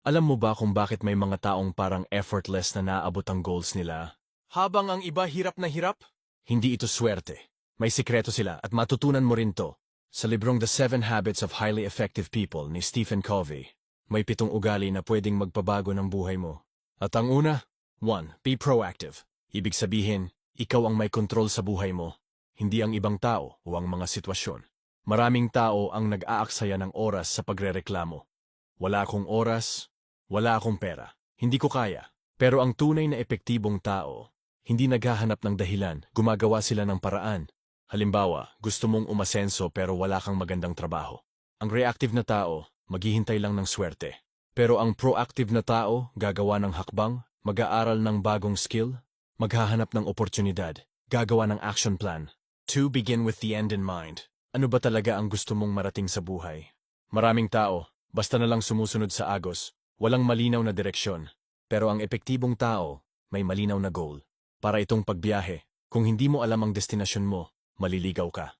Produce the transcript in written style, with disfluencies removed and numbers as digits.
Alam mo ba kung bakit may mga taong parang effortless na naaabot ang goals nila? Habang ang iba hirap na hirap? Hindi ito swerte. May sikreto sila at matutunan mo rin to. Sa librong The 7 Habits of Highly Effective People ni Stephen Covey, may 7 ugali na pwedeng magpabago ng buhay mo. At ang una, 1. Be proactive. Ibig sabihin, ikaw ang may kontrol sa buhay mo, hindi ang ibang tao o ang mga sitwasyon. Maraming tao ang nag-aaksaya ng oras sa pagrereklamo. Wala akong oras, wala akong pera, hindi ko kaya. Pero ang tunay na epektibong tao, hindi naghahanap ng dahilan, gumagawa sila ng paraan. Halimbawa, gusto mong umasenso pero wala kang magandang trabaho. Ang reactive na tao, maghihintay lang ng swerte. Pero ang proactive na tao, gagawa ng hakbang, mag-aaral ng bagong skill, maghahanap ng oportunidad, gagawa ng action plan. 2. Begin with the end in mind. Ano ba talaga ang gusto mong marating sa buhay? Maraming tao, basta na lang sumusunod sa agos, walang malinaw na direksyon. Pero ang epektibong tao, may malinaw na goal. Para itong pagbiyahe, kung hindi mo alam ang destinasyon mo, maliligaw ka.